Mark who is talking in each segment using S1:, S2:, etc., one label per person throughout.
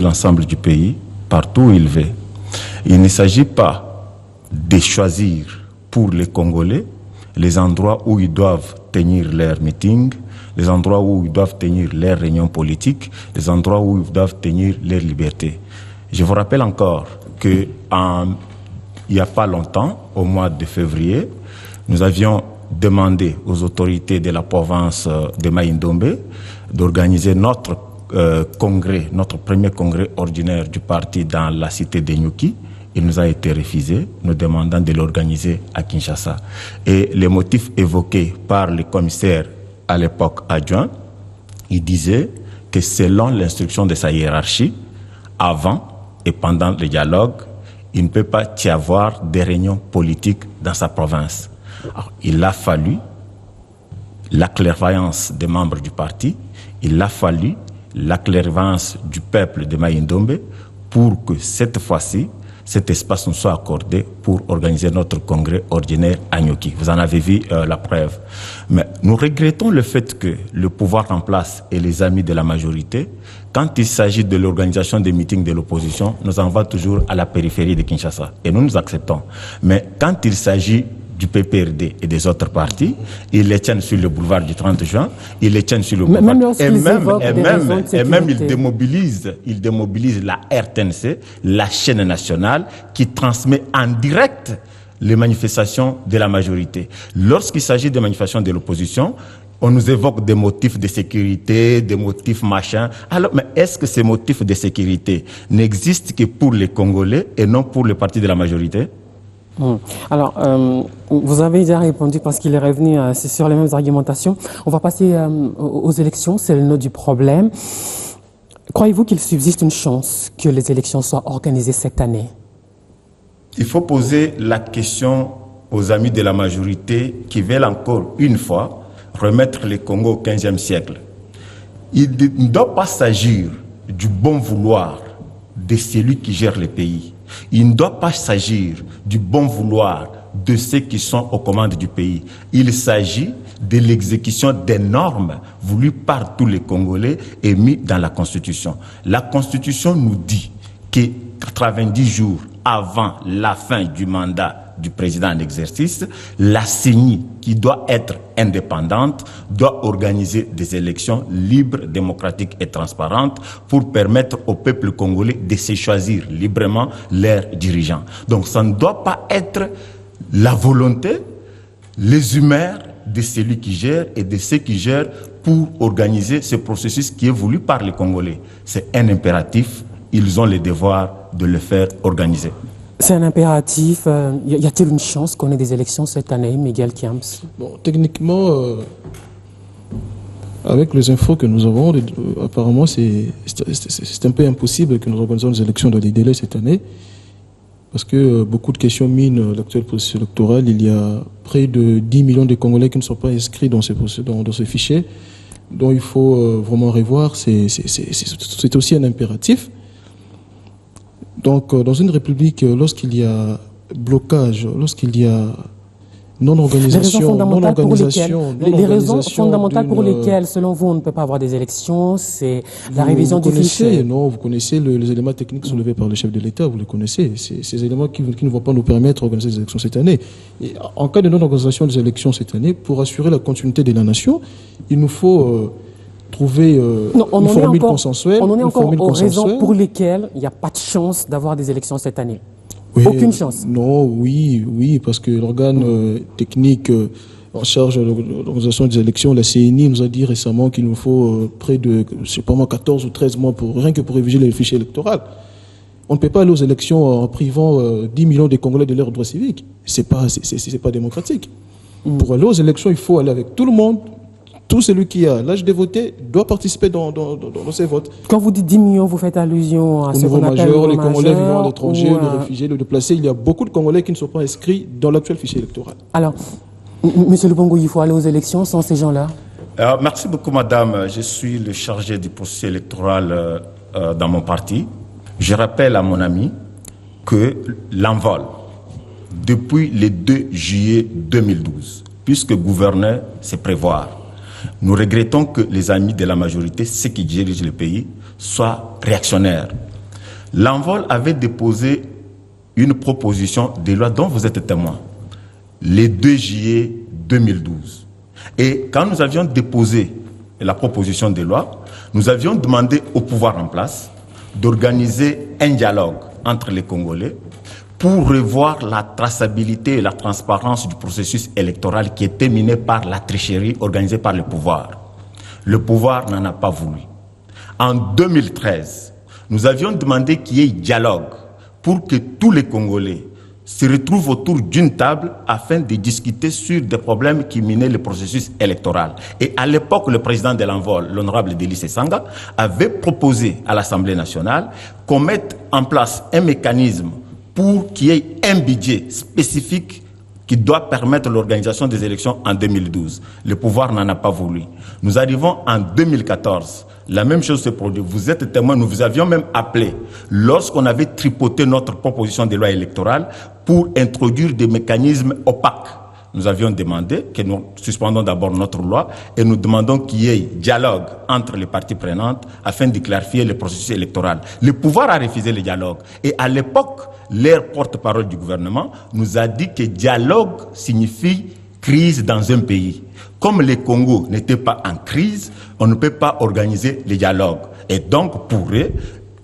S1: l'ensemble du pays, partout où il va. Il ne s'agit pas de choisir pour les Congolais les endroits où ils doivent tenir leurs meetings, les endroits où ils doivent tenir leurs réunions politiques, les endroits où ils doivent tenir leurs libertés. Je vous rappelle encore qu'il n'y a pas longtemps, au mois de février, nous avions demandé aux autorités de la province de Mai-Ndombe d'organiser notre congrès, notre premier congrès ordinaire du parti dans la cité de Nyuki. Il nous a été refusé, nous demandant de l'organiser à Kinshasa. Et les motifs évoqués par le commissaire à l'époque adjoint, il disait que selon l'instruction de sa hiérarchie, avant et pendant le dialogue, il ne peut pas y avoir des réunions politiques dans sa province. Alors, il a fallu la clairvoyance des membres du parti, il a fallu la clairvoyance du peuple de Mai-Ndombe pour que cette fois-ci, cet espace nous soit accordé pour organiser notre congrès ordinaire à Nyuki. Vous en avez vu la preuve. Mais nous regrettons le fait que le pouvoir en place et les amis de la majorité, quand il s'agit de l'organisation des meetings de l'opposition, nous envoient toujours à la périphérie de Kinshasa. Et nous acceptons. Mais quand il s'agit du PPRD et des autres partis, ils les tiennent sur le boulevard du 30 juin, ils les tiennent sur le boulevard. Et même ils démobilisent la RTNC, la chaîne nationale, qui transmet en direct les manifestations de la majorité. Lorsqu'il s'agit de manifestations de l'opposition, on nous évoque des motifs de sécurité, des motifs machin. Alors, mais est-ce que ces motifs de sécurité n'existent que pour les Congolais et non pour les partis de la majorité?
S2: Alors, vous avez déjà répondu parce qu'il est revenu sur les mêmes argumentations. On va passer aux élections, c'est le nœud du problème. Croyez-vous qu'il subsiste une chance que les élections soient organisées cette année?
S1: Il faut poser la question aux amis de la majorité qui veulent encore une fois remettre le Congo au XVe siècle. Il ne doit pas s'agir du bon vouloir de celui qui gère le pays. Il ne doit pas s'agir du bon vouloir de ceux qui sont aux commandes du pays. Il s'agit de l'exécution des normes voulues par tous les Congolais et mises dans la Constitution. La Constitution nous dit que 90 jours avant la fin du mandat du président en exercice, la CENI, qui doit être indépendante, doit organiser des élections libres, démocratiques et transparentes pour permettre au peuple congolais de se choisir librement leurs dirigeants. Donc ça ne doit pas être la volonté, les humeurs de celui qui gère et de ceux qui gèrent pour organiser ce processus qui est voulu par les Congolais. C'est un impératif, ils ont le devoir de le faire organiser.
S2: C'est un impératif. Y a-t-il une chance qu'on ait des élections cette année, Miguel Kiams?
S3: Bon, techniquement, avec les infos que nous avons, apparemment, c'est un peu impossible que nous organisions des élections dans les délais cette année, parce que beaucoup de questions minent l'actuel processus électoral. Il y a près de 10 millions de Congolais qui ne sont pas inscrits dans ce fichier, dont il faut vraiment revoir. C'est aussi un impératif. Donc, dans une république, lorsqu'il y a blocage, lorsqu'il y a non-organisation,
S2: les raisons fondamentales pour lesquelles, selon vous, on ne peut pas avoir des élections, c'est la révision du fichier.
S3: Non, vous connaissez les éléments techniques soulevés par le chef de l'État, vous les connaissez. Ces éléments qui ne vont pas nous permettre d'organiser des élections cette année. Et en cas de non-organisation des élections cette année, pour assurer la continuité de la nation, il nous faut trouver une formule consensuelle.
S2: On en est encore aux raisons pour lesquelles il n'y a pas de chance d'avoir des élections cette année.
S3: Oui,
S2: aucune chance.
S3: Non, oui, parce que l'organe technique en charge de l'organisation des élections, la CENI, nous a dit récemment qu'il nous faut près de, je sais pas moi, 14 ou 13 mois rien que pour réviser le fichier électoral. On ne peut pas aller aux élections en privant 10 millions de Congolais de leurs droits civiques. C'est pas démocratique. Pour aller aux élections, il faut aller avec tout le monde. Tout celui qui a l'âge de voter doit participer dans ces votes.
S2: Quand vous dites 10 millions, vous faites allusion à ce qu'on appelle
S3: les Congolais vivant à l'étranger, les réfugiés, les déplacés. Il y a beaucoup de Congolais qui ne sont pas inscrits dans l'actuel fichier électoral.
S2: Alors, Monsieur Lubongo, il faut aller aux élections sans ces gens-là?
S1: Merci beaucoup, madame. Je suis le chargé du processus électoral dans mon parti. Je rappelle à mon ami que l'envol, depuis le 2 juillet 2012, puisque gouverneur, c'est prévoir, nous regrettons que les amis de la majorité, ceux qui dirigent le pays, soient réactionnaires. L'Envol avait déposé une proposition de loi dont vous êtes témoin, le 2 juillet 2012. Et quand nous avions déposé la proposition de loi, nous avions demandé au pouvoir en place d'organiser un dialogue entre les Congolais pour revoir la traçabilité et la transparence du processus électoral qui était miné par la tricherie organisée par le pouvoir. Le pouvoir n'en a pas voulu. En 2013, nous avions demandé qu'il y ait dialogue pour que tous les Congolais se retrouvent autour d'une table afin de discuter sur des problèmes qui minaient le processus électoral. Et à l'époque, le président de l'Envol, l'honorable Délice Sanga, avait proposé à l'Assemblée nationale qu'on mette en place un mécanisme pour qu'il y ait un budget spécifique qui doit permettre l'organisation des élections en 2012. Le pouvoir n'en a pas voulu. Nous arrivons en 2014. La même chose se produit. Vous êtes témoin, nous vous avions même appelé lorsqu'on avait tripoté notre proposition de loi électorale pour introduire des mécanismes opaques. Nous avions demandé que nous suspendons d'abord notre loi et nous demandons qu'il y ait dialogue entre les parties prenantes afin de clarifier le processus électoral. Le pouvoir a refusé le dialogue. Et à l'époque, leur porte-parole du gouvernement nous a dit que dialogue signifie crise dans un pays. Comme le Congo n'était pas en crise, on ne peut pas organiser le dialogue. Et donc, pour eux,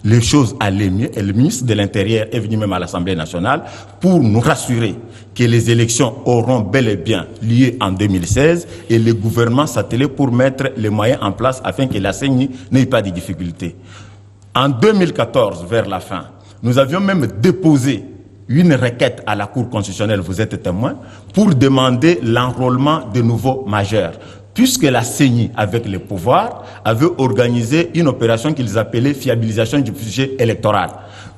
S1: les choses allaient mieux. Et le ministre de l'Intérieur est venu même à l'Assemblée nationale pour nous rassurer que les élections auront bel et bien lieu en 2016 et le gouvernement s'attelait pour mettre les moyens en place afin que la CENI n'ait pas de difficultés. En 2014, vers la fin, nous avions même déposé une requête à la Cour constitutionnelle, vous êtes témoin, pour demander l'enrôlement de nouveaux majeurs. Puisque la CENI, avec les pouvoirs, avait organisé une opération qu'ils appelaient fiabilisation du fichier électoral.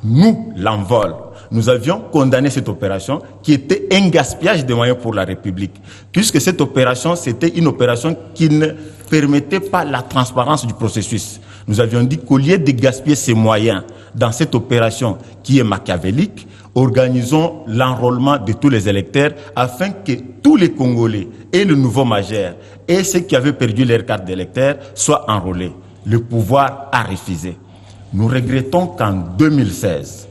S1: Nous, l'Envol, nous avions condamné cette opération qui était un gaspillage de moyens pour la République. Puisque cette opération, c'était une opération qui ne permettait pas la transparence du processus. Nous avions dit qu'au lieu de gaspiller ces moyens dans cette opération qui est machiavélique, organisons l'enrôlement de tous les électeurs afin que tous les Congolais et le nouveau majeur et ceux qui avaient perdu leur carte d'électeur soient enrôlés. Le pouvoir a refusé. Nous regrettons qu'en 2016,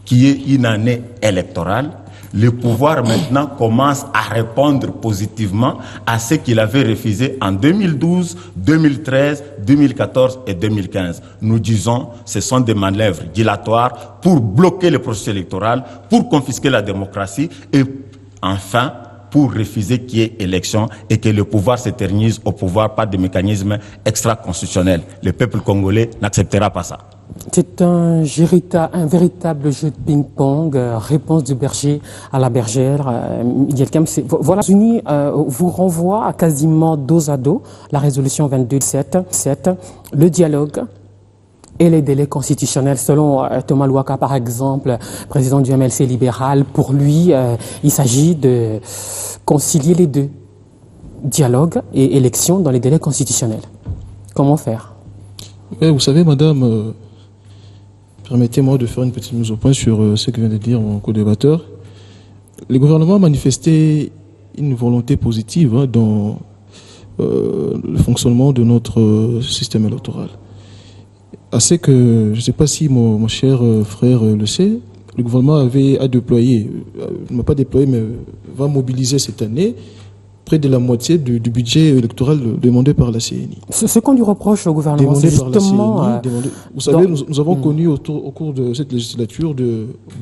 S1: qui est une année électorale, le pouvoir maintenant commence à répondre positivement à ce qu'il avait refusé en 2012, 2013, 2014 et 2015. Nous disons que ce sont des manœuvres dilatoires pour bloquer le processus électoral, pour confisquer la démocratie et enfin pour refuser qu'il y ait élection et que le pouvoir s'éternise au pouvoir par des mécanismes extra-constitutionnels. Le peuple congolais n'acceptera pas ça.
S2: C'est un véritable jeu de ping-pong, réponse du berger à la bergère. Voilà, les Unis vous renvoie à quasiment dos à dos la résolution 22-7, le dialogue et les délais constitutionnels. Selon Thomas Louaka, par exemple, président du MLC libéral, pour lui, il s'agit de concilier les deux, dialogue et élection dans les délais constitutionnels. Comment faire?
S3: Vous savez, madame, permettez-moi de faire une petite mise au point sur ce que vient de dire mon co-débatteur. Le gouvernement a manifesté une volonté positive dans le fonctionnement de notre système électoral. Assez que, je ne sais pas si mon cher frère le sait, le gouvernement a déployé, ne m'a pas déployé, mais va mobiliser cette année près de la moitié du budget électoral demandé par la CENI.
S2: Ce qu'on lui reproche au gouvernement, c'est justement...
S3: Vous savez, nous avons connu au cours de cette législature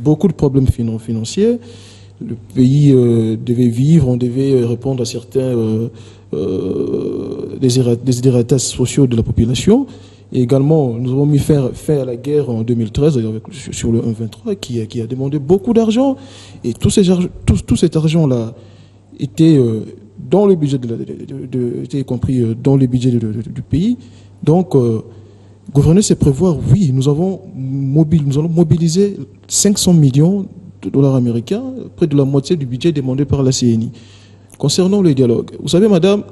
S3: beaucoup de problèmes financiers. Le pays devait vivre, on devait répondre à certains désiderata sociaux de la population. Et également, nous avons mis fin à la guerre en 2013 sur le 1-23 qui a demandé beaucoup d'argent. Et tout cet argent-là était dans le budget était compris dans le budget du pays. Donc, gouverner, c'est prévoir, oui, nous allons mobiliser 500 millions de dollars américains, près de la moitié du budget demandé par la CENI. Concernant le dialogue, vous savez, madame,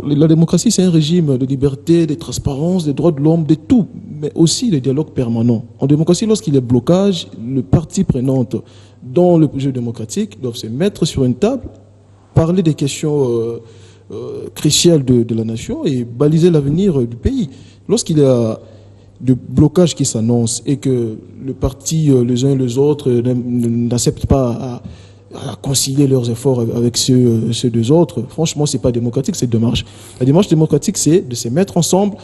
S3: la démocratie, c'est un régime de liberté, de transparence, des droits de l'homme, de tout, mais aussi le dialogue permanent. En démocratie, lorsqu'il y a blocage, les parties prenantes dans le jeu démocratique doivent se mettre sur une table, parler des questions cruciales de la nation et baliser l'avenir du pays. Lorsqu'il y a de blocage qui s'annonce et que le parti, les uns et les autres, n'acceptent pas à concilier leurs efforts avec ceux des autres, franchement, c'est pas démocratique, cette démarche. La démarche démocratique, c'est de se mettre ensemble,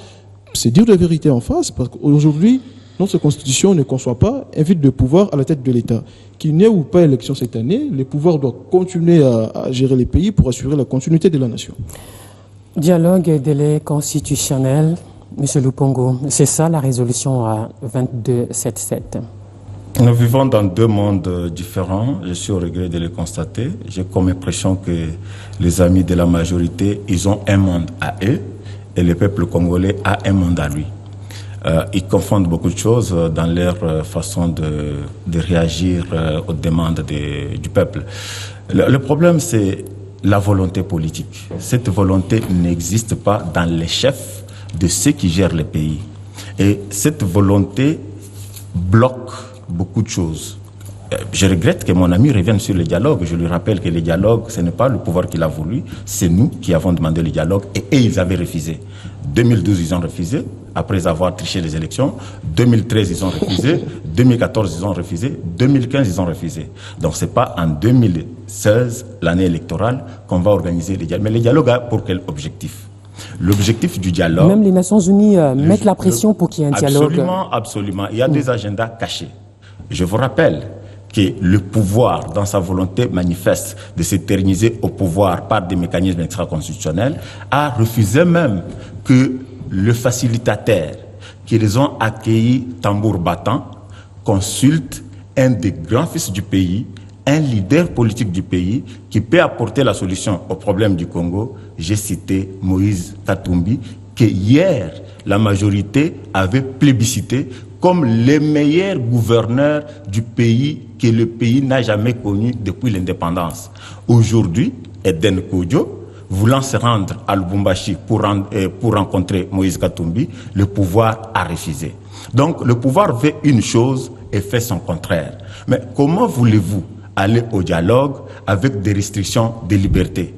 S3: c'est dire la vérité en face, parce qu'aujourd'hui, notre constitution ne conçoit pas un vide de pouvoir à la tête de l'État. Qu'il n'y ait ou pas élection cette année, le pouvoir doit continuer à gérer les pays pour assurer la continuité de la nation.
S2: Dialogue et délai constitutionnel, M. Lupongo, c'est ça la résolution 2277.
S1: Nous vivons dans deux mondes différents, je suis au regret de le constater. J'ai comme impression que les amis de la majorité, ils ont un monde à eux et le peuple congolais a un monde à lui. Ils confondent beaucoup de choses dans leur façon de réagir aux demandes du peuple. Le problème, c'est la volonté politique. Cette volonté n'existe pas dans les chefs de ceux qui gèrent le pays. Et cette volonté bloque beaucoup de choses. Je regrette que mon ami revienne sur le dialogue. Je lui rappelle que le dialogue, ce n'est pas le pouvoir qu'il a voulu, c'est nous qui avons demandé le dialogue et ils avaient refusé. 2012, ils ont refusé, après avoir triché les élections. 2013, ils ont refusé. 2014, ils ont refusé. 2015, ils ont refusé. Donc, ce n'est pas en 2016, l'année électorale, qu'on va organiser le dialogue. Mais le dialogue a pour quel objectif? L'objectif du dialogue...
S2: Même les Nations Unies mettent la pression pour qu'il y ait un dialogue.
S1: Absolument, absolument. Il y a des agendas cachés. Je vous rappelle que le pouvoir, dans sa volonté manifeste de s'éterniser au pouvoir par des mécanismes extra-constitutionnels, a refusé même que le facilitateur qu'ils ont accueilli tambour battant consulte un des grands fils du pays, un leader politique du pays qui peut apporter la solution au problème du Congo. J'ai cité Moïse Katumbi, que hier, la majorité avait plébiscité comme le meilleur gouverneur du pays que le pays n'a jamais connu depuis l'indépendance. Aujourd'hui, Eden Kodjo, voulant se rendre à Lubumbashi pour rencontrer Moïse Katumbi, le pouvoir a refusé. Donc le pouvoir veut une chose et fait son contraire. Mais comment voulez-vous aller au dialogue avec des restrictions de liberté?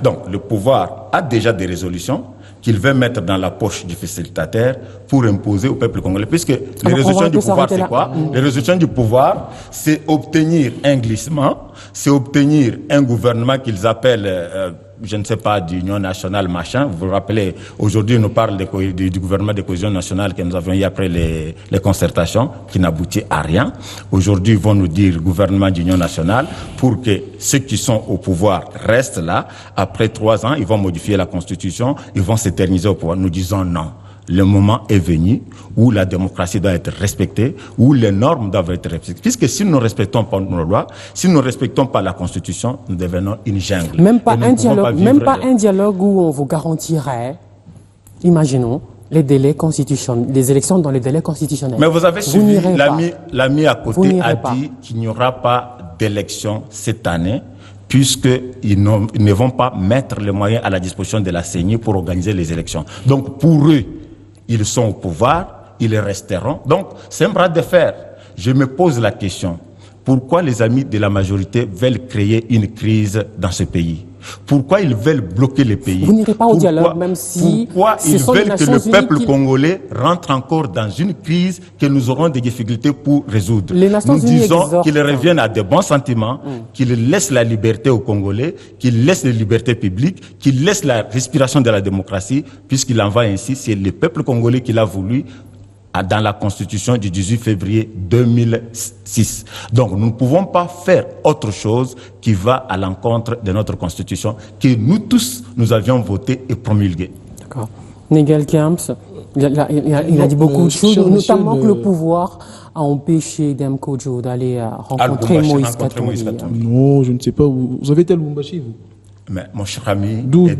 S1: Donc le pouvoir a déjà des résolutions qu'il veut mettre dans la poche du facilitateur pour imposer au peuple congolais. Puisque les résolutions du pouvoir, c'est quoi? Les résolutions du pouvoir, c'est obtenir un glissement, c'est obtenir un gouvernement qu'ils appellent, je ne sais pas, d'union nationale, machin. Vous vous rappelez, aujourd'hui, on nous parle du gouvernement de cohésion nationale que nous avions eu après les concertations, qui n'aboutit à rien. Aujourd'hui, ils vont nous dire gouvernement d'union nationale pour que ceux qui sont au pouvoir restent là. Après 3 ans, ils vont modifier la constitution, ils vont s'éterniser au pouvoir. Nous disons non. Le moment est venu où la démocratie doit être respectée, où les normes doivent être respectées. Puisque si nous ne respectons pas nos lois, si nous ne respectons pas la Constitution, nous devenons une jungle.
S2: Même pas un dialogue où on vous garantirait, imaginons, les délais constitutionnels, les élections dans les délais constitutionnels.
S1: Mais vous avez suivi, l'ami à côté a dit qu'il n'y aura pas d'élection cette année, puisqu'ils ne vont pas mettre les moyens à la disposition de la CENI pour organiser les élections. Donc pour eux, ils sont au pouvoir, ils resteront. Donc c'est un bras de fer. Je me pose la question, pourquoi les amis de la majorité veulent créer une crise dans ce pays? Pourquoi ils veulent bloquer le pays?
S2: Vous n'irez pas au dialogue, même si...
S1: Pourquoi ils veulent que le peuple congolais rentre encore dans une crise que nous aurons des difficultés pour résoudre? Nous disons qu'ils reviennent à de bons sentiments, qu'ils laissent la liberté aux Congolais, qu'ils laissent les libertés publiques, qu'ils laissent la respiration de la démocratie, puisqu'il en va ainsi. C'est le peuple congolais qui l'a voulu dans la Constitution du 18 février 2006. Donc, nous ne pouvons pas faire autre chose qui va à l'encontre de notre Constitution que nous tous, nous avions voté et promulgué.
S2: D'accord. Nigel Camps, il a dit beaucoup de choses, notamment que le pouvoir a empêché Dem Kodjo d'aller rencontrer Moïse Katumbi.
S3: Non, je ne sais pas. Vous avez été à Lubumbashi, vous?
S1: Mais mon cher ami,
S3: d'où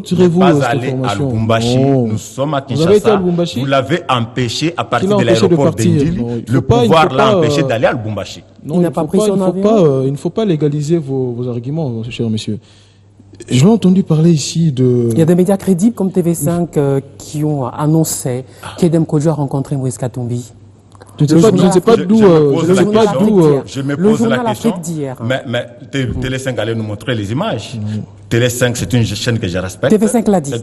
S3: tirez-vous cette information?
S1: Nous sommes à Kinshasa. Vous l'avez empêché à partir de l'aéroport d'Indili. Le pouvoir l'a empêché d'aller à Lubumbashi.
S2: Il n'a pas pris son avion.
S3: Il ne faut pas légaliser vos arguments, cher monsieur. J'ai entendu parler ici de...
S2: Il y a des médias crédibles comme TV5 qui ont annoncé qu'Edem Kodjo a rencontré Moïse Katumbi.
S3: Je ne sais pas d'où...
S1: Je me pose la question. Mais Télé5 allait nous montrer les images. Télé5, c'est une chaîne que je respecte.
S2: TV5 l'a dit.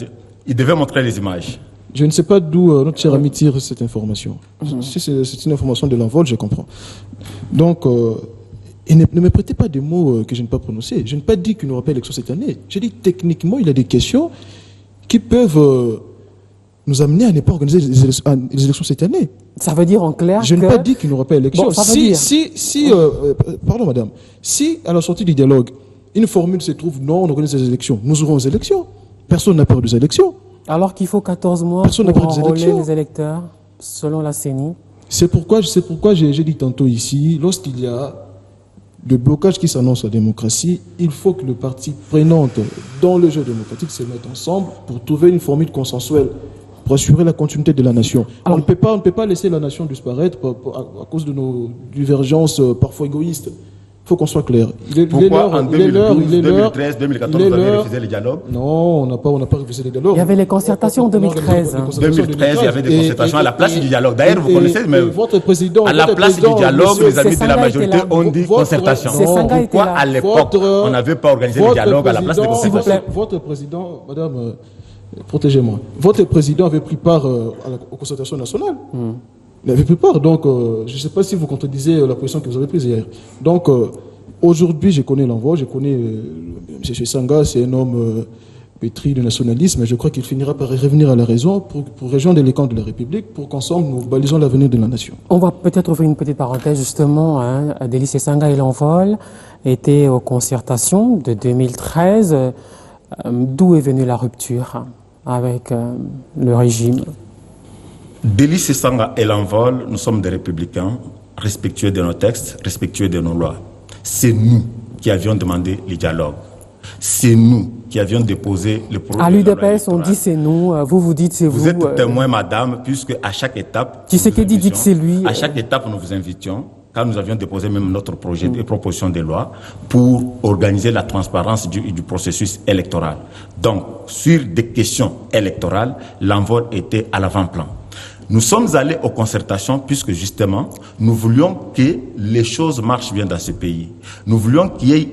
S1: Il devait montrer les images.
S3: Je ne sais pas d'où notre cher ami tire cette information. Si c'est une information de l'envol, je comprends. Donc, et ne me prêtez pas des mots que je n'ai pas prononcés. Je n'ai pas dit qu'il n'y aura pas d'élection cette année. J'ai dit techniquement, il y a des questions qui peuvent nous amener à ne pas organiser les élections cette année.
S2: Ça veut dire en clair
S3: Je n'ai pas dit qu'il n'y aura pas d'élection.
S2: Bon,
S3: pardon madame, si à la sortie du dialogue, une formule se trouve, non, on organise des élections, nous aurons des élections. Personne n'a peur des élections.
S2: Alors qu'il faut 14 mois
S3: Personne
S2: pour
S3: n'a peur des
S2: enrôler
S3: élections.
S2: les électeurs, selon la CENI.
S3: C'est pourquoi j'ai dit tantôt ici, lorsqu'il y a de blocage qui s'annonce à la démocratie, il faut que les parties prenantes dans le jeu démocratique se mettent ensemble pour trouver une formule consensuelle pour assurer la continuité de la nation.
S2: Alors,
S3: on ne peut pas laisser la nation disparaître à cause de nos divergences parfois égoïstes. Il faut qu'on soit clair.
S1: Pourquoi en 2012, 2013, 2014, vous avez refusé le dialogue?
S3: Non, on n'a pas refusé le dialogue.
S2: Il y avait les concertations en 2013.
S1: En 2013, il y avait des concertations à la place du dialogue. D'ailleurs, vous connaissez, mais
S3: votre président,
S1: à la place du dialogue, les amis de la majorité ont dit
S3: votre-
S1: concertation.
S2: C'est Sanga était
S1: Pourquoi
S2: là.
S1: à l'époque, on n'avait pas organisé le dialogue à la place des concertations?
S3: Votre président, madame, protégez-moi. Votre président avait pris part aux concertations nationales. Il avait pris part, donc je ne sais pas si vous contredisez la position que vous avez prise hier. Donc aujourd'hui, je connais l'envoi, je connais M. Sanga, c'est un homme pétri de nationalisme, et je crois qu'il finira par revenir à la raison pour rejoindre les camps de la République, pour qu'ensemble nous balisons l'avenir de la nation.
S2: On va peut-être ouvrir une petite parenthèse justement. Délice Sanga et l'envol étaient aux concertations de 2013. D'où est venue la rupture avec le régime?
S1: Délice Sanga et l'envol, nous sommes des républicains, respectueux de nos textes, respectueux de nos lois. C'est nous qui avions demandé le dialogue. C'est nous qui avions déposé le projet.
S2: À l'UDPS, on dit c'est nous, vous dites c'est vous.
S1: Vous êtes témoin, madame, puisque à chaque étape.
S2: Tshisekedi dit que c'est lui.
S1: À chaque étape, nous vous invitions, quand nous avions déposé même notre projet de proposition de loi, pour organiser la transparence du processus électoral. Donc, sur des questions électorales, l'envol était à l'avant-plan. Nous sommes allés aux concertations puisque justement, nous voulions que les choses marchent bien dans ce pays. Nous voulions qu'il y ait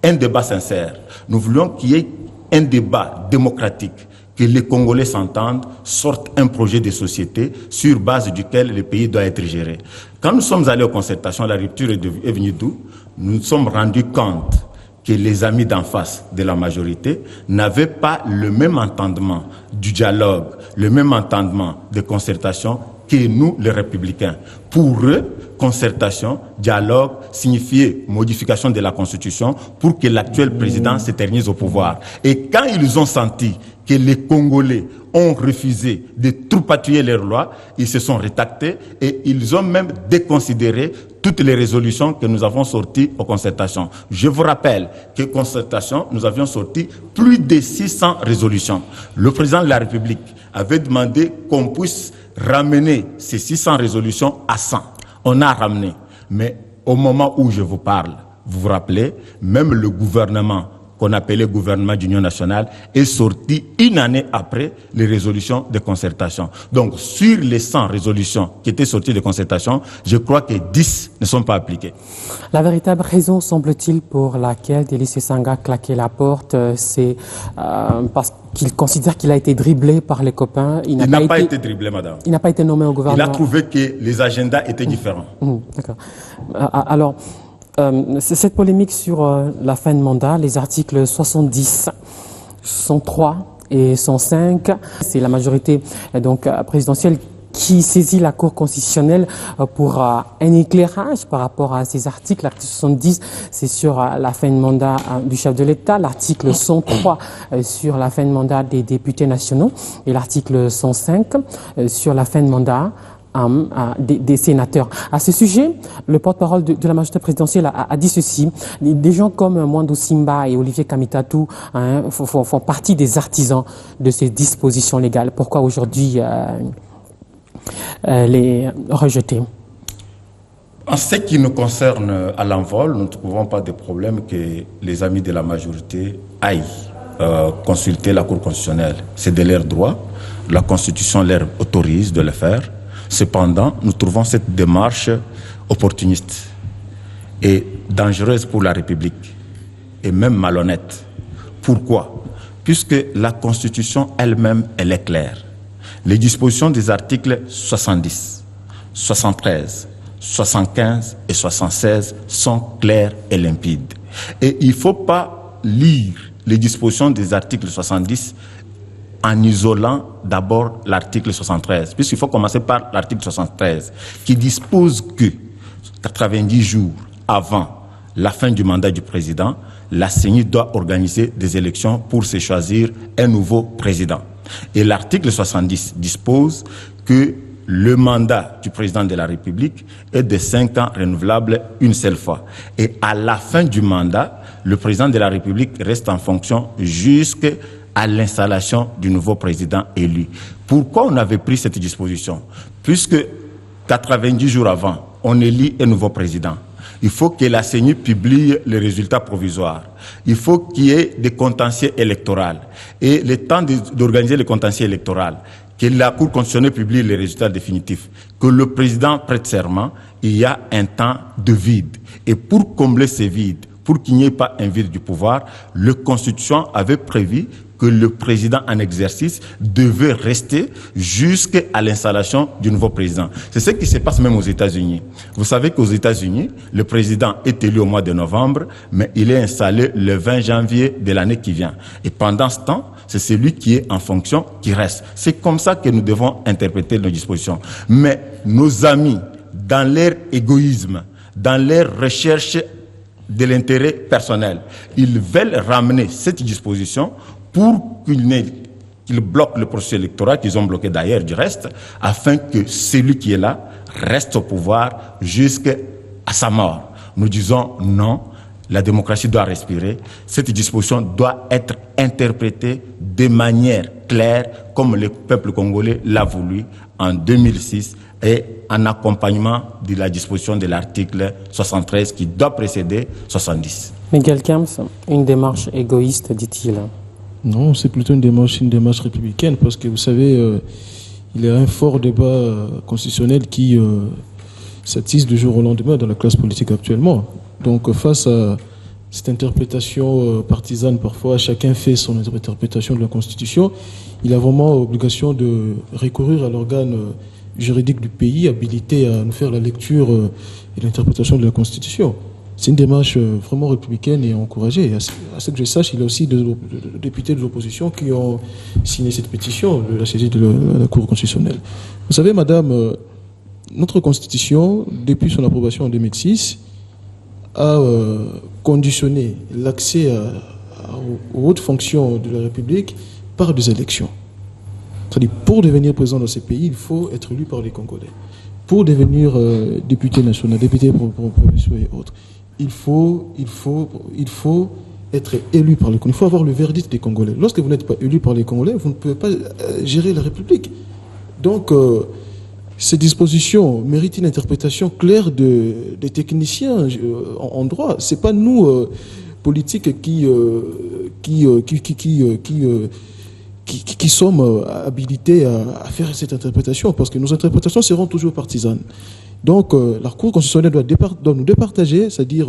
S1: un débat sincère. Nous voulions qu'il y ait un débat démocratique, que les Congolais s'entendent, sortent un projet de société sur base duquel le pays doit être géré. Quand nous sommes allés aux concertations, la rupture est venue d'où? Nous nous sommes rendus compte que les amis d'en face de la majorité n'avaient pas le même entendement du dialogue, le même entendement de concertation que nous, les républicains. Pour eux, concertation, dialogue signifiait modification de la Constitution pour que l'actuel président s'éternise au pouvoir. Et quand ils ont senti que les Congolais ont refusé de tripatouiller leurs lois, ils se sont rétractés et ils ont même déconsidéré toutes les résolutions que nous avons sorties aux concertations. Je vous rappelle que concertation, nous avions sorti plus de 600 résolutions. Le président de la République avait demandé qu'on puisse ramener ces 600 résolutions à 100. On a ramené. Mais au moment où je vous parle, vous vous rappelez, même le gouvernement qu'on appelait gouvernement d'union nationale, est sorti une année après les résolutions de concertation. Donc, sur les 100 résolutions qui étaient sorties de concertation, je crois que 10 ne sont pas appliquées.
S2: La véritable raison, semble-t-il, pour laquelle Délice Sanga a claqué la porte, c'est parce qu'il considère qu'il a été dribblé par les copains.
S1: Il n'a pas été dribblé, madame.
S2: Il n'a pas été nommé au gouvernement.
S1: Il a trouvé que les agendas étaient différents.
S2: D'accord. Alors, cette polémique sur la fin de mandat, les articles 70, 103 et 105, c'est la majorité donc présidentielle qui saisit la Cour constitutionnelle pour un éclairage par rapport à ces articles. L'article 70, c'est sur la fin de mandat du chef de l'État. L'article 103 sur la fin de mandat des députés nationaux. Et l'article 105 sur la fin de mandat des sénateurs. À ce sujet, le porte-parole de la majorité présidentielle a dit ceci. Des gens comme Mwando Simba et Olivier Kamitatou font partie des artisans de ces dispositions légales. Pourquoi aujourd'hui les rejeter?
S1: En ce qui nous concerne à l'envol, nous ne trouvons pas de problème que les amis de la majorité aillent consulter la Cour constitutionnelle. C'est de leur droit. La Constitution leur autorise de le faire. Cependant, nous trouvons cette démarche opportuniste et dangereuse pour la République et même malhonnête. Pourquoi? Puisque la Constitution elle-même, elle est claire. Les dispositions des articles 70, 73, 75 et 76 sont claires et limpides. Et il ne faut pas lire les dispositions des articles 70 en isolant d'abord l'article 73, puisqu'il faut commencer par l'article 73, qui dispose que 90 jours avant la fin du mandat du président, la CENI doit organiser des élections pour se choisir un nouveau président. Et l'article 70 dispose que le mandat du président de la République est de 5 ans renouvelable une seule fois. Et à la fin du mandat, le président de la République reste en fonction jusqu'à l'installation du nouveau président élu. Pourquoi on avait pris cette disposition? Puisque 90 jours avant, on élit un nouveau président. Il faut que la CENI publie les résultats provisoires. Il faut qu'il y ait des contentieux électoraux. Et le temps d'organiser les contentieux électoraux, que la Cour constitutionnelle publie les résultats définitifs, que le président prête serment, il y a un temps de vide. Et pour combler ce vide, pour qu'il n'y ait pas un vide du pouvoir, la Constitution avait prévu que le président en exercice devait rester jusqu'à l'installation du nouveau président. C'est ce qui se passe même aux États-Unis. Vous savez qu'aux États-Unis, le président est élu au mois de novembre, mais il est installé le 20 janvier de l'année qui vient. Et pendant ce temps, c'est celui qui est en fonction qui reste. C'est comme ça que nous devons interpréter nos dispositions. Mais nos amis, dans leur égoïsme, dans leur recherche de l'intérêt personnel, ils veulent ramener cette disposition pour qu'ils bloquent le processus électoral, qu'ils ont bloqué d'ailleurs du reste, afin que celui qui est là reste au pouvoir jusqu'à sa mort. Nous disons non, la démocratie doit respirer, cette disposition doit être interprétée de manière claire, comme le peuple congolais l'a voulu en 2006, et en accompagnement de la disposition de l'article 73 qui doit précéder 70.
S2: Miguel Camps, une démarche égoïste, dit-il.
S3: Non, c'est plutôt une démarche républicaine, parce que vous savez, il y a un fort débat constitutionnel qui s'attise du jour au lendemain dans la classe politique actuellement. Donc face à cette interprétation partisane, parfois chacun fait son interprétation de la Constitution, il a vraiment obligation de recourir à l'organe juridique du pays, habilité à nous faire la lecture et l'interprétation de la Constitution. C'est une démarche vraiment républicaine et encouragée. À ce que je sache, il y a aussi des députés de l'opposition qui ont signé cette pétition de la saisie de la Cour constitutionnelle. Vous savez, madame, notre Constitution, depuis son approbation en 2006, a conditionné l'accès aux hautes fonctions de la République par des élections. C'est-à-dire, pour devenir président dans ces pays, il faut être élu par les Congolais. Pour devenir député national, député provinciaux et autres, il faut être élu par les Congolais. Il faut avoir le verdict des Congolais. Lorsque vous n'êtes pas élu par les Congolais, vous ne pouvez pas gérer la République. Donc, ces dispositions méritent une interprétation claire des techniciens en droit. Ce n'est pas nous, politiques, qui sommes habilités à faire cette interprétation, parce que nos interprétations seront toujours partisanes. Donc, la Cour constitutionnelle doit nous départager, c'est-à-dire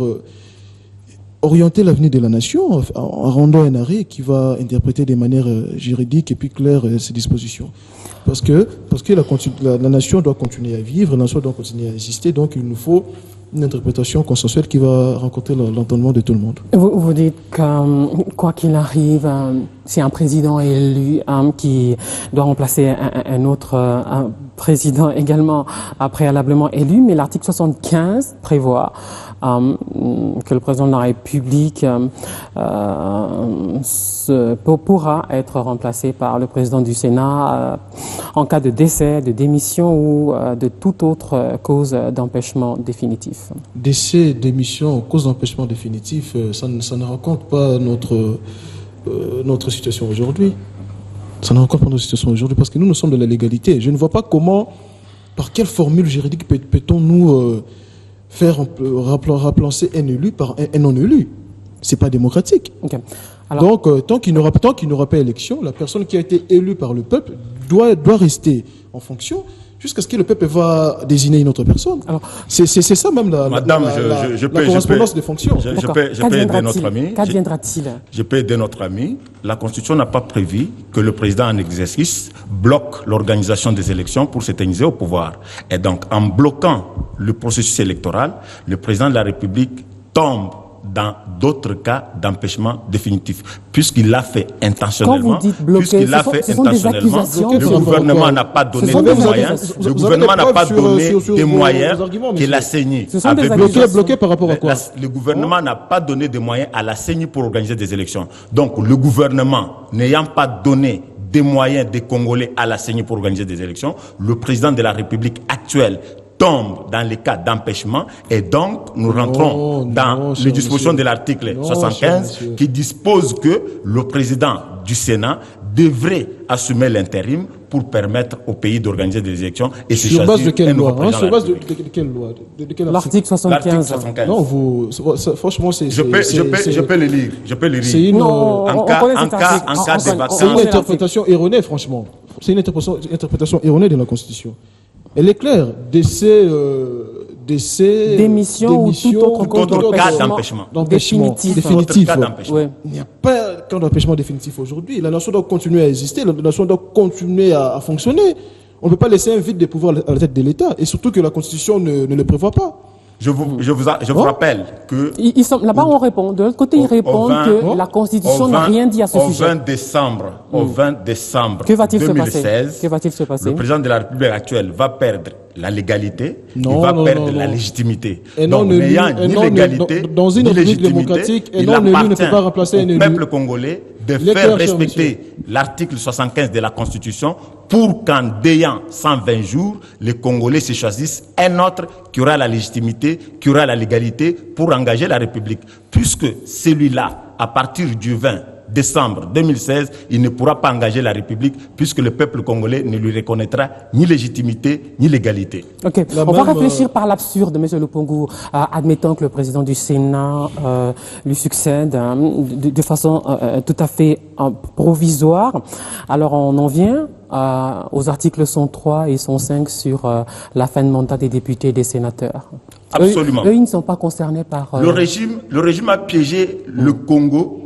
S3: orienter l'avenir de la nation en rendant un arrêt qui va interpréter de manière juridique et puis claire ces dispositions. Parce que la nation doit continuer à vivre, la nation doit continuer à exister, donc il nous faut une interprétation consensuelle qui va rencontrer l'entendement de tout le monde.
S2: Vous dites que, quoi qu'il arrive, c'est un président élu qui doit remplacer un autre président également préalablement élu, mais l'article 75 prévoit que le président de la République pourra être remplacé par le président du Sénat en cas de décès, de démission ou de toute autre cause d'empêchement définitif.
S3: Décès, démission, cause d'empêchement définitif, ça ne raconte pas notre situation aujourd'hui. Ça ne raconte pas notre situation aujourd'hui, parce que nous sommes de la légalité. Je ne vois pas comment, par quelle formule juridique peut-on nous faire remplacer un élu par un non-élu. C'est pas démocratique. Okay. Alors, donc, tant qu'il n'aura pas élection, la personne qui a été élue par le peuple doit rester en fonction jusqu'à ce que le peuple va désigner une autre personne. C'est ça même
S1: Madame,
S3: la correspondance des fonctions.
S1: Je peux aider notre ami.
S2: Qu'adviendra-t-il?
S1: Je peux aider notre ami. La Constitution n'a pas prévu que le président en exercice bloque l'organisation des élections pour s'éterniser au pouvoir. Et donc, en bloquant le processus électoral, le président de la République tombe dans d'autres cas d'empêchement définitif, puisqu'il l'a fait intentionnellement.
S2: Quand vous dites bloquer,
S1: le gouvernement n'a pas donné des moyens. Le gouvernement n'a pas donné des moyens que la CENI avait
S3: bloqué par rapport à quoi?
S1: Le gouvernement n'a pas donné des moyens à la CENI pour organiser des élections. Donc, le gouvernement n'ayant pas donné des moyens des Congolais à la CENI pour organiser des élections, le président de la République actuelle tombe dans les cas d'empêchement et donc nous rentrons dans les dispositions de l'article 75 qui dispose que le président du Sénat devrait assumer l'intérim pour permettre au pays d'organiser des élections et se choisir
S3: base de quelle loi,
S1: sur
S3: base de quelle loi?
S2: L'article 75.
S3: Non, franchement,
S1: je peux le lire.
S3: C'est une,
S1: en cas de vacances.
S3: C'est une interprétation erronée, franchement. C'est une interprétation erronée de la Constitution. Elle est claire.
S2: Démission ou tout autre
S1: cas d'empêchement.
S3: Définitif.
S2: Ouais.
S3: Il n'y a pas de cas d'empêchement définitif aujourd'hui. La nation doit continuer à exister, la nation doit continuer à fonctionner. On ne peut pas laisser un vide de pouvoir à la tête de l'État, et surtout que la Constitution ne le prévoit pas.
S1: Je vous rappelle que...
S2: Là-bas, on répond. De l'autre côté, ils répondent que la Constitution n'a rien dit à ce sujet.
S1: Au 20 décembre
S2: Que va-t-il
S1: 2016,
S2: Que va-t-il se passer?
S1: le président de la République actuelle va perdre la légalité, il va perdre la légitimité.
S3: Donc,
S1: n'ayant ni légalité,
S3: dans une république démocratique,
S1: il
S3: ne peut pas remplacer un élu.
S1: au peuple congolais de faire respecter l'article 75 de la Constitution pour qu'en déant 120 jours, les Congolais se choisissent un autre qui aura la légitimité, qui aura la légalité pour engager la République. Puisque celui-là, à partir du 20 décembre 2016, il ne pourra pas engager la République puisque le peuple congolais ne lui reconnaîtra ni légitimité ni légalité.
S2: Ok, on va réfléchir par l'absurde, M. Lupungu. Admettons que le président du Sénat lui succède de façon tout à fait provisoire. Alors on en vient aux articles 103 et 105 sur la fin de mandat des députés et des sénateurs.
S1: Absolument.
S2: Eux, ils ne sont pas concernés par...
S1: Le régime a piégé le Congo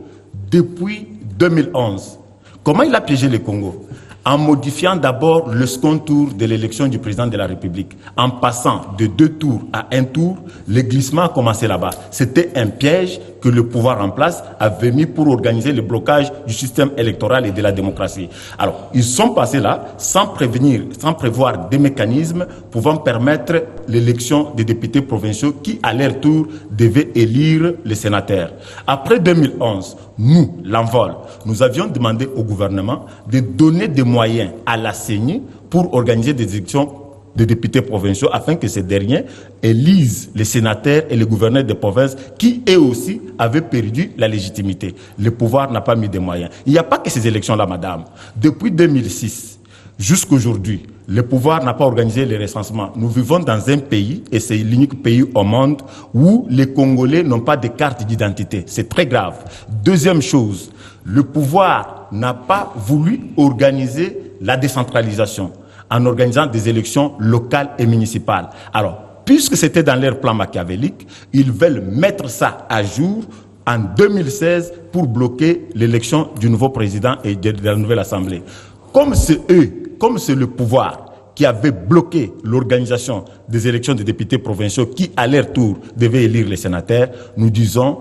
S1: depuis 2011. Comment il a piégé le Congo? En modifiant d'abord le second tour de l'élection du président de la République. En passant de 2 tours à 1 tour, le glissement a commencé là-bas. C'était un piège que le pouvoir en place avait mis pour organiser le blocage du système électoral et de la démocratie. Alors, ils sont passés là sans prévoir des mécanismes pouvant permettre l'élection des députés provinciaux qui, à leur tour, devaient élire les sénateurs. Après 2011, nous, l'envol, nous avions demandé au gouvernement de donner des moyens à la CENI pour organiser des élections de députés provinciaux afin que ces derniers élisent les sénateurs et les gouverneurs des provinces qui, eux aussi, avaient perdu la légitimité. Le pouvoir n'a pas mis de moyens. Il n'y a pas que ces élections-là, madame. Depuis 2006 jusqu'aujourd'hui, le pouvoir n'a pas organisé les recensements. Nous vivons dans un pays, et c'est l'unique pays au monde, où les Congolais n'ont pas de carte d'identité. C'est très grave. Deuxième chose, le pouvoir n'a pas voulu organiser la décentralisation en organisant des élections locales et municipales. Alors, puisque c'était dans leur plan machiavélique, ils veulent mettre ça à jour en 2016 pour bloquer l'élection du nouveau président et de la nouvelle assemblée. Comme c'est le pouvoir qui avait bloqué l'organisation des élections des députés provinciaux qui, à leur tour, devaient élire les sénateurs, nous disons,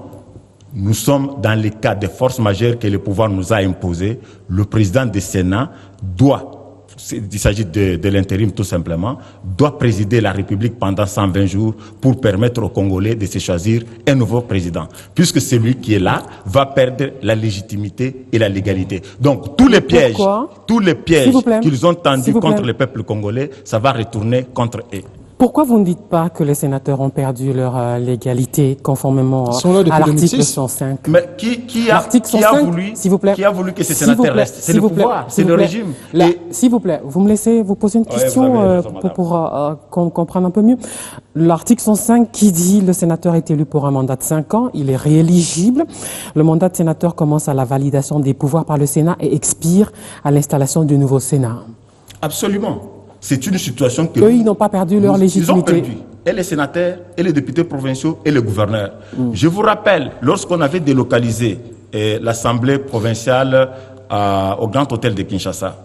S1: nous sommes dans les cas de force majeure que le pouvoir nous a imposé. Le président du Sénat doit, il s'agit de l'intérim tout simplement, doit présider la République pendant 120 jours pour permettre aux Congolais de se choisir un nouveau président. Puisque celui qui est là va perdre la légitimité et la légalité. Donc tous les pièges qu'ils ont tendus contre le peuple congolais, ça va retourner contre eux.
S2: Pourquoi vous ne dites pas que les sénateurs ont perdu leur légalité conformément à l'article 105?
S1: Mais qui a voulu que ces sénateurs restent? C'est le pouvoir, c'est le régime.
S2: S'il vous plaît, vous me laissez vous poser une question pour comprendre un peu mieux. L'article 105 qui dit le sénateur est élu pour un mandat de 5 ans, il est rééligible. Le mandat de sénateur commence à la validation des pouvoirs par le Sénat et expire à l'installation du nouveau Sénat.
S1: Absolument. C'est une situation que...
S2: Eux, ils n'ont pas perdu leur légitimité.
S1: Ils ont perdu. Et les sénateurs, et les députés provinciaux, et les gouverneurs. Je vous rappelle, lorsqu'on avait délocalisé l'Assemblée provinciale au Grand Hôtel de Kinshasa,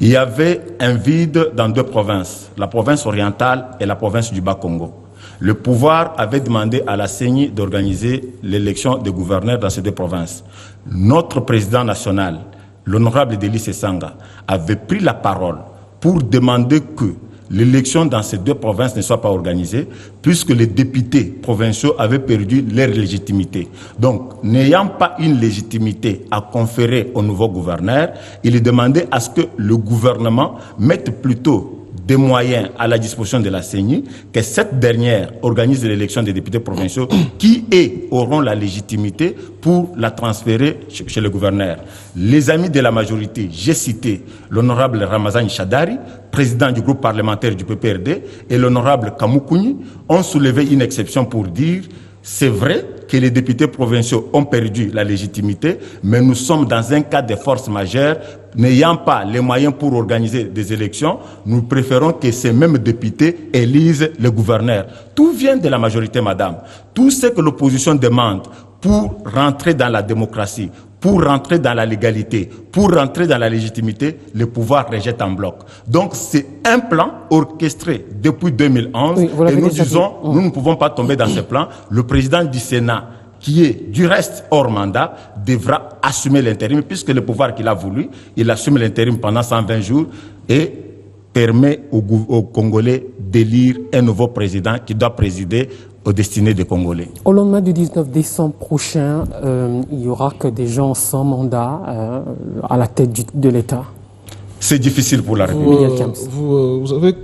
S1: il y avait un vide dans 2 provinces, la province orientale et la province du Bas-Congo. Le pouvoir avait demandé à la CENI d'organiser l'élection des gouverneurs dans ces 2 provinces. Notre président national, l'honorable Delis Sanga, avait pris la parole pour demander que l'élection dans ces 2 provinces ne soit pas organisée, puisque les députés provinciaux avaient perdu leur légitimité. Donc, n'ayant pas une légitimité à conférer au nouveau gouverneur, il demandait à ce que le gouvernement mette plutôt des moyens à la disposition de la CENI, que cette dernière organise l'élection des députés provinciaux qui, auront la légitimité pour la transférer chez le gouverneur. Les amis de la majorité, j'ai cité l'honorable Ramazan Chadari, président du groupe parlementaire du PPRD, et l'honorable Kamoukouny, ont soulevé une exception pour dire c'est vrai que les députés provinciaux ont perdu la légitimité, mais nous sommes dans un cas de force majeure. N'ayant pas les moyens pour organiser des élections, nous préférons que ces mêmes députés élisent le gouverneur. Tout vient de la majorité, madame. Tout ce que l'opposition demande pour rentrer dans la démocratie, pour rentrer dans la légalité, pour rentrer dans la légitimité, le pouvoir rejette en bloc. Donc c'est un plan orchestré depuis 2011 et nous disons, nous ne pouvons pas tomber dans ce plan. Le président du Sénat, qui est du reste hors mandat, devra assumer l'intérim, puisque le pouvoir qu'il a voulu, il assume l'intérim pendant 120 jours et permet aux Congolais d'élire un nouveau président qui doit présider aux destinées des Congolais.
S2: Au lendemain du 19 décembre prochain, il n'y aura que des gens sans mandat à la tête de l'État.
S1: C'est difficile pour la République.
S3: Vous avez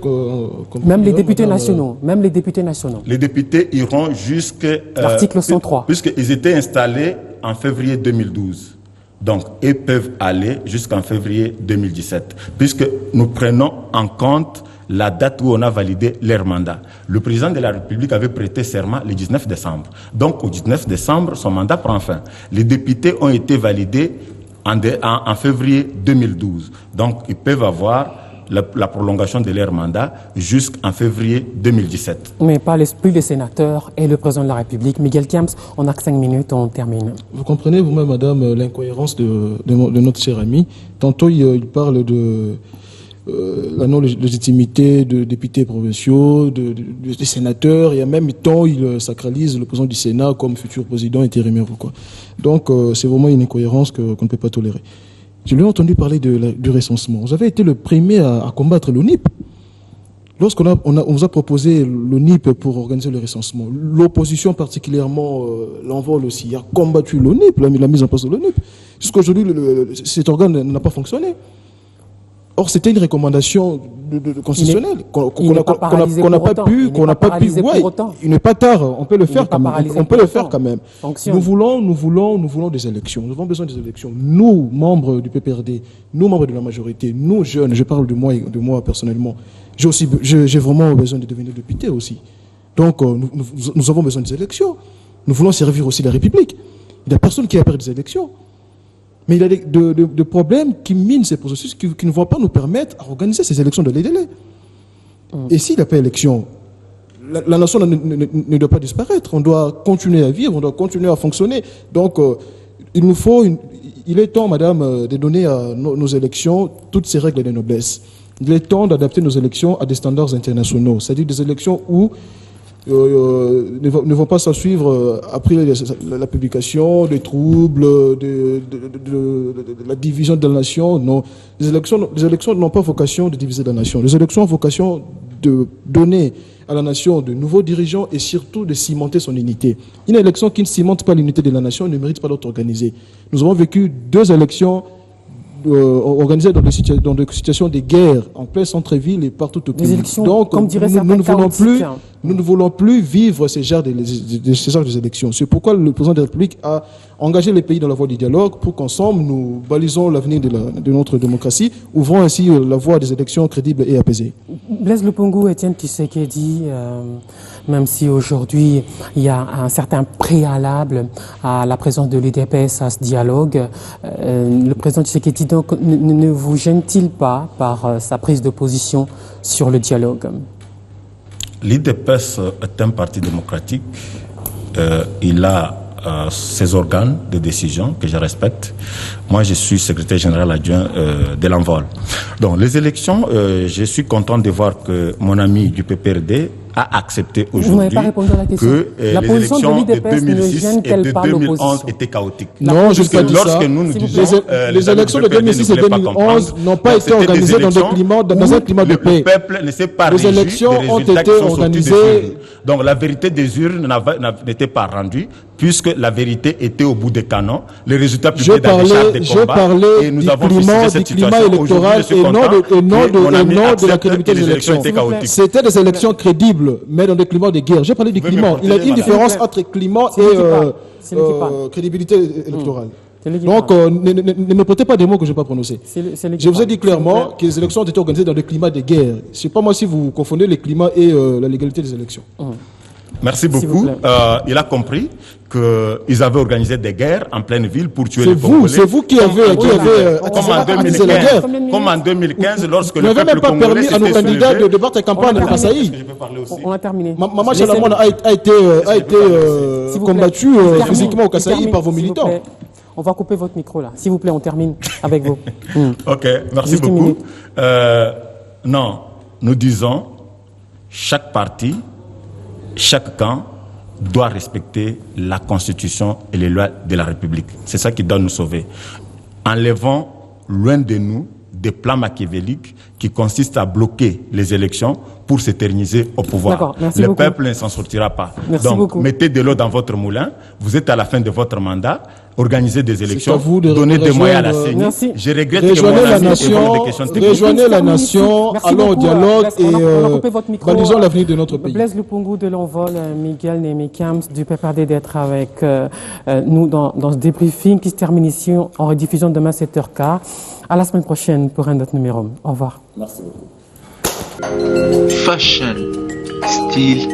S2: même les députés nationaux, même les députés nationaux.
S1: Les députés iront jusqu'à
S2: l'article 103.
S1: Puisqu'ils étaient installés en février 2012. Donc, ils peuvent aller jusqu'en février 2017, puisque nous prenons en compte la date où on a validé leur mandat. Le président de la République avait prêté serment le 19 décembre. Donc, au 19 décembre, son mandat prend fin. Les députés ont été validés en février 2012. Donc, ils peuvent avoir la prolongation de leur mandat jusqu'en février 2017.
S2: Mais plus les sénateurs et le président de la République. Miguel Kiams, on a que 5 minutes, on termine.
S3: Vous comprenez vous-même, madame, l'incohérence de notre cher ami. Tantôt, il parle de la non-légitimité de députés provinciaux, des sénateurs, et en même temps, il sacralise le président du Sénat comme futur président intérimaire ou quoi. Donc, c'est vraiment une incohérence qu'on ne peut pas tolérer. Je lui ai entendu parler du recensement. Vous avez été le premier à combattre l'ONIP. Lorsqu'on vous a proposé l'ONIP pour organiser le recensement, l'opposition particulièrement, l'envol aussi, a combattu l'ONIP, la mise en place de l'ONIP. Jusqu'aujourd'hui, cet organe n'a pas fonctionné. Or, c'était une recommandation constitutionnelle qu'on n'a pas pu. Ouais, il n'est pas tard. On peut le faire quand même. On peut le faire quand même. Nous voulons des élections. Nous avons besoin des élections. Nous, membres du PPRD, nous, membres de la majorité, nous, jeunes, je parle de moi personnellement, j'ai vraiment besoin de devenir député aussi. Donc, nous avons besoin des élections. Nous voulons servir aussi la République. Il n'y a personne qui a peur des élections. Mais il y a des problèmes qui minent ces processus, qui ne vont pas nous permettre à organiser ces élections de les délais. Et s'il n'y a pas d'élection, la nation ne doit pas disparaître. On doit continuer à vivre, on doit continuer à fonctionner. Donc, il est temps, madame, de donner à nos élections toutes ces règles de noblesse. Il est temps d'adapter nos élections à des standards internationaux, c'est-à-dire des élections où ne vont pas s'en suivre après la publication des troubles, de la division de la nation. Non, les élections n'ont pas vocation de diviser la nation. Les élections ont vocation de donner à la nation de nouveaux dirigeants et surtout de cimenter son unité. Une élection qui ne cimente pas l'unité de la nation ne mérite pas d'être organisée. Nous avons vécu 2 élections organisées dans des situations de guerre en plein centre-ville et partout au pays.
S2: Donc, comme dirait nous ne voulons plus.
S3: Nous ne voulons plus vivre ces genres d'élections. C'est pourquoi le président de la République a engagé les pays dans la voie du dialogue pour qu'ensemble nous balisons l'avenir de notre démocratie, ouvrant ainsi la voie des élections crédibles et apaisées.
S2: Blaise Lupungu, Étienne Tshisekedi, même si aujourd'hui il y a un certain préalable à la présence de l'UDPS à ce dialogue, le président Tshisekedi donc ne vous gêne-t-il pas par sa prise de position sur le dialogue?
S1: L'IDPS est un parti démocratique. Il a ses organes de décision que je respecte. Moi, je suis secrétaire général adjoint de l'Envol. Donc, les élections, je suis content de voir que mon ami du PPRD a accepté aujourd'hui que les élections de 2006 et de 2011 étaient chaotiques.
S3: Non, je ne pas dit ça.
S1: Lorsque nous disons
S3: les élections de 2006 et 2011 n'ont pas été organisées dans un climat de paix.
S1: Le peuple ne s'est pas
S3: les élections ont été organisées.
S1: Donc la vérité des urnes n'était pas rendue, puisque la vérité était au bout des canons. Les résultats publiés dans les chars des combats. Et nous avons fixé cette situation
S3: électoral et non de la crédibilité des élections. C'était des élections crédibles, mais dans des climats de guerre. J'ai parlé du climat. Il y a une différence entre climat et crédibilité électorale. Donc, ne me prêtez pas des mots que je n'ai pas prononcés. Je vous ai dit clairement que les élections ont été organisées dans des climats de guerre. Je ne sais pas moi si vous confondez les climats et la légalité des élections.
S1: Merci beaucoup. Il a compris qu'ils avaient organisé des guerres en pleine ville pour tuer les Congolais.
S3: C'est vous qui avez
S1: attisé la guerre. Comme en 2015, lorsque le peuple congolais s'était soulevé. Vous n'avez même pas permis à nos candidats de débattre la campagne de Kassaï.
S2: On a terminé.
S3: Maman Chalamone a été combattu physiquement au Kassaï par vos militants.
S2: On va couper votre micro là. S'il vous plaît, on termine avec vous.
S1: Ok, merci beaucoup. Non, nous disons, chaque parti, chaque camp doit respecter la Constitution et les lois de la République. C'est ça qui doit nous sauver. Enlevons loin de nous des plans machiavéliques qui consistent à bloquer les élections pour s'éterniser au pouvoir. Le peuple ne s'en sortira pas. Donc, mettez de l'eau dans votre moulin. Vous êtes à la fin de votre mandat. Organisez des élections. Donnez des moyens à la CENI. Je regrette que mon ami ait posé des questions techniques.
S3: Rejoignez la nation, allons au dialogue et balisons l'avenir de notre pays.
S2: Blaise Lupungu de l'Envol, Miguel Nemekams du PPRD d'être avec nous dans ce débriefing qui se termine ici en rediffusion demain 7h15. À la semaine prochaine pour un autre numéro. Au revoir.
S3: Merci beaucoup.
S4: Fashion, style,